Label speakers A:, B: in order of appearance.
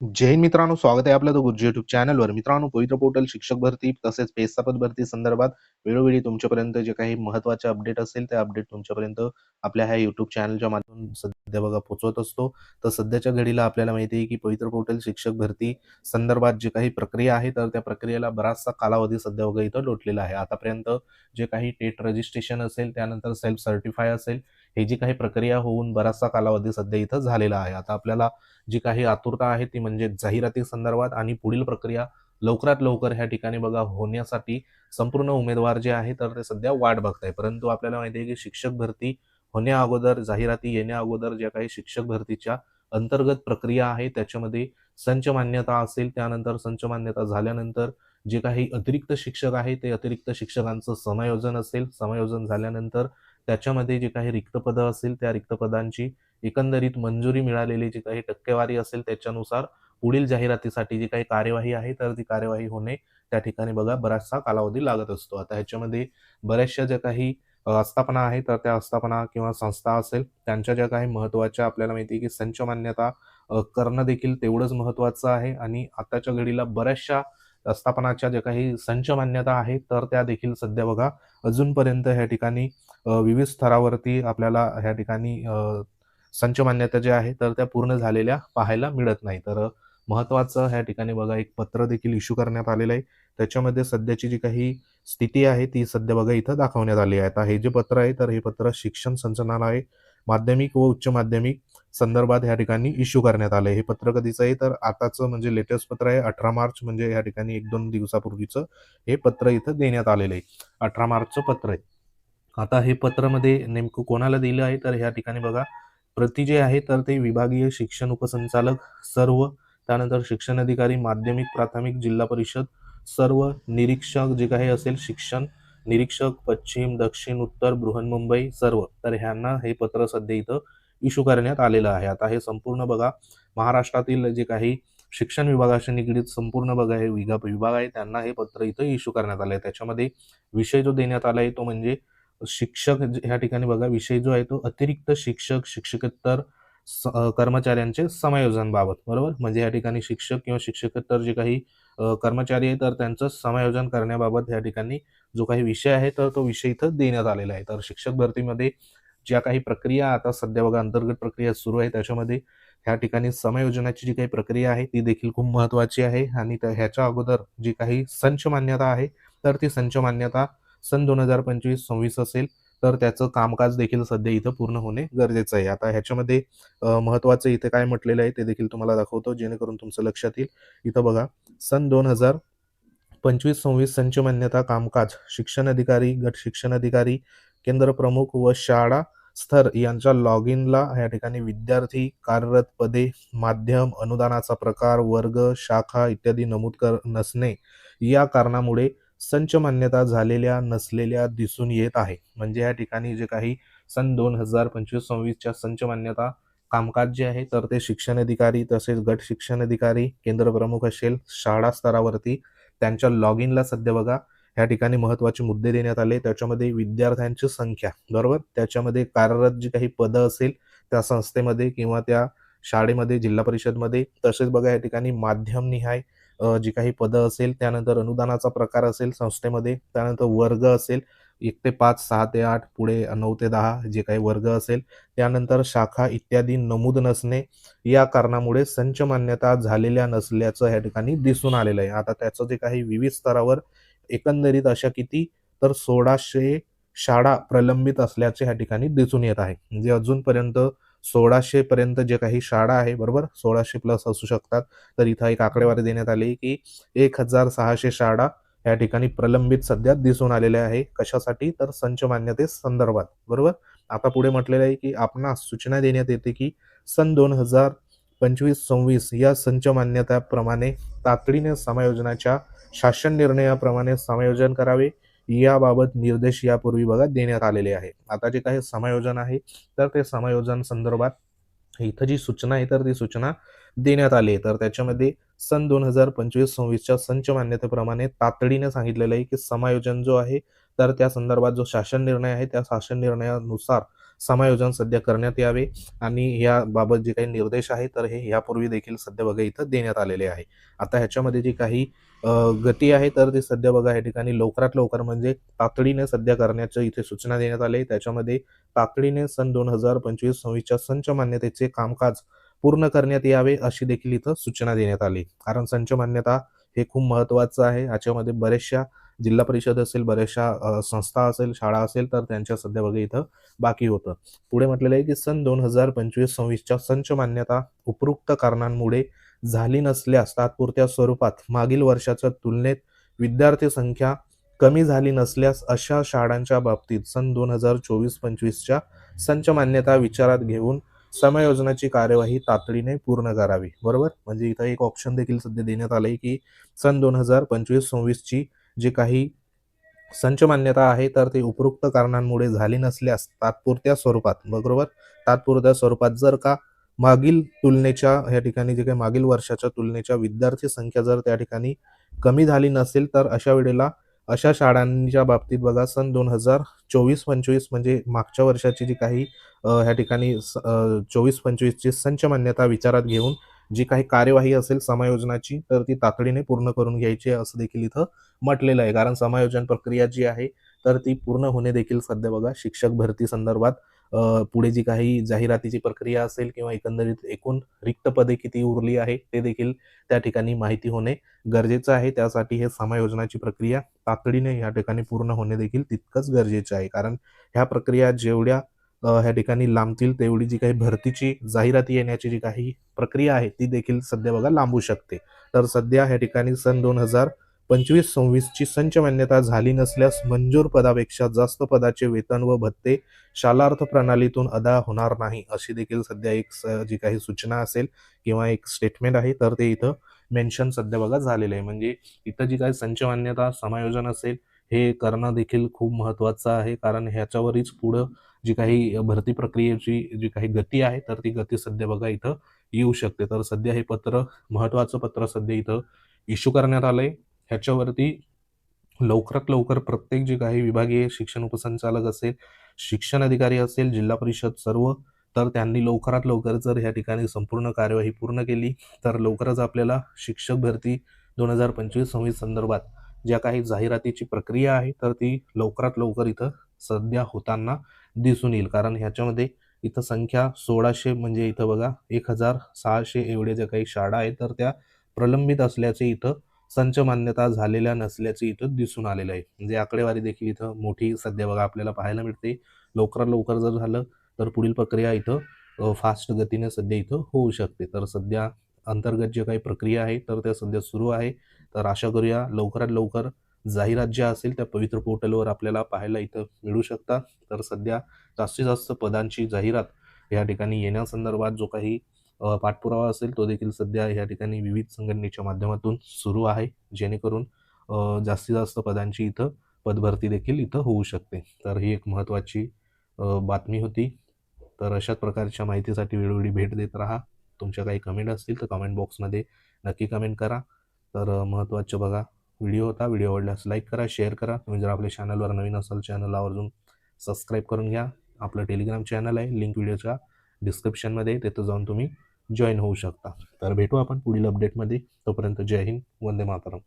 A: जय हिंद मित्रांनो, स्वागत आहे आपलं द गुरुजी युट्यूब चॅनलवर. मित्रांनो, पवित्र पोर्टल शिक्षक भरती तसेच पेस्तापद भरती संदर्भात वेळोवेळी तुमच्यापर्यंत जे काही महत्त्वाचे अपडेट असेल ते अपडेट तुमच्यापर्यंत आपल्या ह्या युट्यूब चॅनलच्या माध्यमातून सध्या बघा पोहोचवत असतो. तर सध्याच्या घडीला आपल्याला माहिती आहे की पवित्र पोर्टल शिक्षक भरती संदर्भात जे काही प्रक्रिया आहे तर त्या प्रक्रियेला बराचसा कालावधी सध्या बघा इथं लोटलेला आहे. आतापर्यंत जे काही टेट रजिस्ट्रेशन असेल, त्यानंतर सेल्फ सर्टिफाय असेल, हे जी काही प्रक्रिया होऊन बराचसा कालावधी सध्या इथं झालेला आहे. आता आपल्याला जी काही आतुरता आहे ती म्हणजे जाहिराती संदर्भात आणि पुढील प्रक्रिया लवकरात लवकर ह्या ठिकाणी बघा होण्यासाठी संपूर्ण उमेदवार जे आहे तर ते सध्या वाट बघताय. परंतु आपल्याला माहिती आहे की शिक्षक भरती होण्या अगोदर, जाहिराती येण्या अगोदर ज्या काही शिक्षक भरतीच्या अंतर्गत प्रक्रिया आहे त्याच्यामध्ये संच मान्यता असेल, त्यानंतर संच मान्यता झाल्यानंतर जे काही अतिरिक्त शिक्षक आहे ते अतिरिक्त शिक्षकांचं समायोजन असेल, समायोजन झाल्यानंतर त्याच्यामध्ये जे काही रिक्त पदं असेल त्या रिक्त पदांची एकंदरीत मंजुरी मिळालेली जी काही टक्केवारी असेल त्याच्यानुसार पुढील जाहिरातीसाठी जी काही कार्यवाही आहे तर ती कार्यवाही होणे त्या ठिकाणी बघा बराचसा कालावधी लागत असतो. आता ह्याच्यामध्ये बऱ्याचशा ज्या काही आस्थापना आहे तर त्या आस्थापना किंवा संस्था असेल त्यांच्या ज्या काही महत्त्वाच्या आपल्याला माहिती आहे की संच मान्यता करणं देखील तेवढंच महत्त्वाचं आहे. आणि आताच्या घडीला बऱ्याचशा आस्थापनाच्या ज्या काही संच मान्यता आहेत तर त्या देखील सध्या बघा अजूनपर्यंत ह्या ठिकाणी विविध स्तरावरती आपल्याला ह्या ठिकाणी संच मान्यता ज्या आहे तर त्या पूर्ण झालेल्या पाहायला मिळत नाही. तर महत्त्वाचं ह्या ठिकाणी बघा एक पत्र देखील इश्यू करण्यात आलेलं आहे. त्याच्यामध्ये सध्याची जी काही स्थिती आहे ती सध्या बघा इथं दाखवण्यात आली आहे. आता हे जे पत्र आहे तर हे पत्र शिक्षण संचालनालय माध्यमिक व उच्च माध्यमिक संदर्भात ह्या ठिकाणी इश्यू करण्यात आलं आहे. हे पत्र कधीचं आहे तर आताचं म्हणजे लेटेस्ट पत्र आहे 18 मार्च म्हणजे ह्या ठिकाणी 1-2 दिवसापूर्वीचं हे पत्र इथं देण्यात आलेलं आहे. 18 मार्चचं पत्र आहे. आता हे पत्रामध्ये नेमकं कोणाला दिलं आहे तर ह्या ठिकाणी बघा प्रति जे आहे तर ते विभागीय शिक्षण उपसंचालक सर्व, त्यानंतर शिक्षण अधिकारी माध्यमिक प्राथमिक जिल्हा परिषद सर्व, निरीक्षक जे काही असेल शिक्षण निरीक्षक पश्चिम दक्षिण उत्तर बृहन्मुंबई सर्व, तर ह्यांना हे पत्र सध्या इथं इश्यू करण्यात आलेलं आहे. आता हे संपूर्ण बघा महाराष्ट्रातील जे काही शिक्षण विभागाशी निगडीत संपूर्ण बघा हे विभाग आहे त्यांना हे पत्र इथं इश्यू करण्यात आलं आहे. त्याच्यामध्ये विषय जो देण्यात आला आहे तो म्हणजे शिक्षक ह्या ठिकाणी बघा विषय जो आहे तो अतिरिक्त शिक्षक शिक्षकेतर कर्मचाऱ्यांचे समायोजन बाबत, बरोबर. म्हणजे या ठिकाणी शिक्षक किंवा शिक्षकेतर जे काही कर्मचारी आहे तर त्यांचं समायोजन करण्याबाबत या ठिकाणी जो काही विषय आहे तर तो विषय इथं देण्यात आलेला आहे. तर शिक्षक भरतीमध्ये ज्या काही प्रक्रिया आता सध्या बघा अंतर्गत प्रक्रिया सुरू आहे त्याच्यामध्ये ह्या ठिकाणी समायोजनाची जी काही प्रक्रिया आहे ती देखील खूप महत्त्वाची आहे. आणि ह्याच्या अगोदर जी काही संच मान्यता आहे तर ती संच मान्यता सन 2025-26 असेल तर त्याचं कामकाज देखील सध्या इथं पूर्ण होणे गरजेचं आहे. आता ह्याच्यामध्ये महत्त्वाचं इथे काय म्हटलेलं आहे ते देखील तुम्हाला दाखवतो जेणेकरून तुमचं लक्षात येईल. इथं बघा सन 2025-26 संच मान्यता कामकाज शिक्षण अधिकारी, गट शिक्षण अधिकारी, केंद्र प्रमुख व शाळा स्तर यांच्या लॉग इनला या ठिकाणी विद्यार्थी, कार्यरत पदे, माध्यम, अनुदानाचा प्रकार, वर्ग, शाखा इत्यादी नमूद नसणे या कारणामुळे संच मान्यता झालेल्या नसलेल्या दिसून येत आहे. म्हणजे या ठिकाणी जे काही सन 2025-26च्या संच मान्यता कामकाज जे आहे तर ते शिक्षण अधिकारी तसेच गट शिक्षण अधिकारी, केंद्र प्रमुख असेल, शाळा स्तरावरती त्यांच्या लॉग इनला सध्या बघा ह्या ठिकाणी महत्त्वाचे मुद्दे देण्यात आले. त्याच्यामध्ये विद्यार्थ्यांची संख्या, बरोबर, त्याच्यामध्ये कार्यरत जी काही पदं असेल त्या संस्थेमध्ये किंवा त्या शाळेमध्ये जिल्हा परिषदमध्ये, तसेच बघा या ठिकाणी माध्यमनिहाय जी काही पदं असेल, त्यानंतर अनुदानाचा प्रकार असेल संस्थेमध्ये, त्यानंतर वर्ग असेल 1 ते 5, 6 ते 8, पुढे 9 ते 10 जे काही वर्ग असेल, त्यानंतर शाखा इत्यादी नमूद नसणे या कारणामुळे संच मान्यता झालेल्या नसल्याचं या ठिकाणी दिसून आलेलं आहे. आता त्याचं जे काही विविध स्तरावर एकंदरीत अशा किती तर 1600 शाळा प्रलंबित असल्याचे ह्या ठिकाणी दिसून येत आहे. म्हणजे अजूनपर्यंत 1600 पर्यंत जे काही शाळा आहे, बरोबर, 1600 प्लस असू शकतात. तर इथं एक आकडेवारी देण्यात आली की 1600 शाळा या ठिकाणी प्रलंबित सध्या दिसून आलेल्या आहे. कशासाठी तर संच मान्यते संदर्भात, बरोबर. आता पुढे म्हटलेलं आहे की आपणास सूचना देण्यात येते की सन 2025-26 या संच मान्यताप्रमाणे तातडीने समायोजनाच्या शासन निर्णयाप्रमाणे समायोजन करावे याबाबत निर्देश यापूर्वी बघा देण्यात आलेले आहे. आता जे काही समायोजन आहे तर ते समायोजन संदर्भात इथं जी सूचना आहे तर ती सूचना देण्यात आली आहे. तर त्याच्यामध्ये सन 2025-26च्या संच मान्यतेप्रमाणे तातडीने सांगितलेलं आहे की समायोजन जो आहे तर त्या संदर्भात जो शासन निर्णय आहे त्या शासन निर्णयानुसार समायोजन सध्या करण्यात यावे आणि याबाबत जे काही निर्देश आहे तर हे यापूर्वी देखील सध्या बघा इथं देण्यात आलेले आहे. आता ह्याच्यामध्ये जी काही गती आहे तर ती सध्या बघा या ठिकाणी लवकरात लवकर म्हणजे तातडीने सध्या करण्याच्या इथे सूचना देण्यात आली. त्याच्यामध्ये तातडीने सन 2025-26च्या संच मान्यतेचे कामकाज पूर्ण करण्यात यावे अशी देखील इथं सूचना देण्यात आली. कारण संच मान्यता हे खूप महत्त्वाचं आहे. याच्यामध्ये बऱ्याचशा जिल्हा परिषद असेल, बऱ्याचशा संस्था असेल, शाळा असेल तर त्यांच्या सध्या बघा इथं बाकी होतं. पुढे म्हटलेलं आहे की सन 2025-26च्या संच मान्यता उपरोक्त कारणांमुळे झाली नसल्यास तात्पुरत्या स्वरूपात मागील वर्षाच्या तुलनेत विद्यार्थी संख्या कमी झाली नसल्यास अशा शाळांच्या बाबतीत सन 2024-25च्या संच मान्यता विचारात घेऊन समायोजनाची कार्यवाही तातडीने पूर्ण करावी. बरोबर, म्हणजे इथं एक ऑप्शन देखील सध्या देण्यात आलंय की सन 2025-26ची जी काही संच मान्यता आहे तर ते उपरोक्त कारणांमुळे झाली नसल्यास तात्पुरत्या स्वरूपात, बरोबर, तात्पुरत्या स्वरूपात जर का मागील तुलनेच्या या ठिकाणी जे काही मागील वर्षाच्या तुलनेच्या विद्यार्थी संख्या जर त्या ठिकाणी कमी झाली नसेल तर अशा वेळेला अशा शाळांच्या बाबतीत बघा सन 2024-25 म्हणजे मागच्या वर्षाची जी काही ह्या ठिकाणी 24-25ची संच मान्यता विचारात घेऊन जी काही कार्यवाही असेल समायोजनाची तर ती तातडीने पूर्ण करून घ्यायची आहे असं देखील इथं म्हटलेलं आहे. कारण समायोजन प्रक्रिया जी आहे तर ती पूर्ण होणे देखील सध्या बघा शिक्षक भरती संदर्भात पुढे जी काही जाहिरातीची प्रक्रिया असेल किंवा एकंदरीत एकूण रिक्त पदे किती उरली आहे ते देखील त्या ठिकाणी माहिती होणे गरजेचं आहे. त्यासाठी हे समायोजनाची प्रक्रिया तातडीने या ठिकाणी पूर्ण होणे देखील तितकंच गरजेचं आहे. कारण ह्या प्रक्रिया जेवढ्या ह्या ठिकाणी लांबतील तेवढी जी काही भरतीची जाहिराती येण्याची जी काही प्रक्रिया आहे ती देखील सध्या बघा लांबू शकते. तर सध्या ह्या ठिकाणी सन 2025-26ची संच मान्यता झाली नसल्यास मंजूर पदापेक्षा जास्त पदाचे वेतन व भत्ते शालार्थ प्रणालीतून अदा होणार नाही अशी देखील सध्या एक जी काही सूचना असेल किंवा एक स्टेटमेंट आहे तर ते इथं मेन्शन सध्या बघा झालेलं आहे. म्हणजे इथं जी काही संच मान्यता समायोजन असेल हे करणं देखील खूप महत्त्वाचं आहे. कारण ह्याच्यावरच पुढं जी काही भरती प्रक्रियेची जी काही गती आहे तर ती गती सध्या बघा इथं येऊ शकते. तर सध्या हे पत्र महत्त्वाचं पत्र सध्या इथं इश्यू करण्यात आलंय. ह्याच्यावरती लवकरात लवकर प्रत्येक जे काही विभागीय शिक्षण उपसंचालक असेल, शिक्षण अधिकारी असेल, जिल्हा परिषद सर्व तर त्यांनी लवकरात लवकर जर ह्या ठिकाणी संपूर्ण कार्यवाही पूर्ण केली तर लवकरच आपल्याला शिक्षक भरती 2025-26 संदर्भात ज्या काही जाहिरातीची प्रक्रिया आहे तर ती लवकरात लवकर इथं सध्या होताना दिसून येईल. कारण ह्याच्यामध्ये इथं संख्या 1600 म्हणजे इथं बघा 1600 एवढे ज्या काही शाळा आहेत तर त्या प्रलंबित असल्याचे इथं संच मान्यता झालेल्या नसल्याचे इथं दिसून आलेलं आहे. म्हणजे आकडेवारी देखील इथं मोठी सध्या बघा आपल्याला पाहायला मिळते. लवकरात लवकर जर झालं तर पुढील प्रक्रिया इथं फास्ट गतीने सध्या इथं होऊ शकते. तर सध्या अंतर्गत जे काही प्रक्रिया आहे तर त्या सध्या सुरू आहे. तर आशा करूया लवकरात लवकर जाहिरात ज्या असेल त्या पवित्र पोर्टलवर आपल्याला पाहायला इथं मिळू शकतात. तर सध्या जास्तीत जास्त पदांची जाहिरात या ठिकाणी येण्यासंदर्भात जो काही पाठपुरावा असेल तो देखील सध्या या ठिकाणी विविध संघटनेच्या माध्यमातून सुरू आहे. जेणेकरून जास्तीत जास्त पदांची इथं पदभरती देखील इथं होऊ शकते. तर ही एक महत्त्वाची बातमी होती. तर अशाच प्रकारच्या माहितीसाठी वेळोवेळी भेट देत राहा. तुमच्या काही कमेंट असतील तर कमेंट बॉक्समध्ये नक्की कमेंट करा. तर महत्त्वाचं बघा व्हिडिओ होता. व्हिडिओ आवडल्यास लाईक करा, शेअर करा. तुम्ही जर आपल्या चॅनलवर नवीन असाल चॅनलला आवर्जून सबस्क्राईब करून घ्या. आपलं टेलिग्राम चॅनल आहे, लिंक व्हिडिओच्या डिस्क्रिप्शनमध्ये, तिथं जाऊन तुम्ही जॉईन होऊ शकता. तर भेटू आपण पुढील अपडेटमध्ये. तोपर्यंत जय हिंद, वंदे मातरम.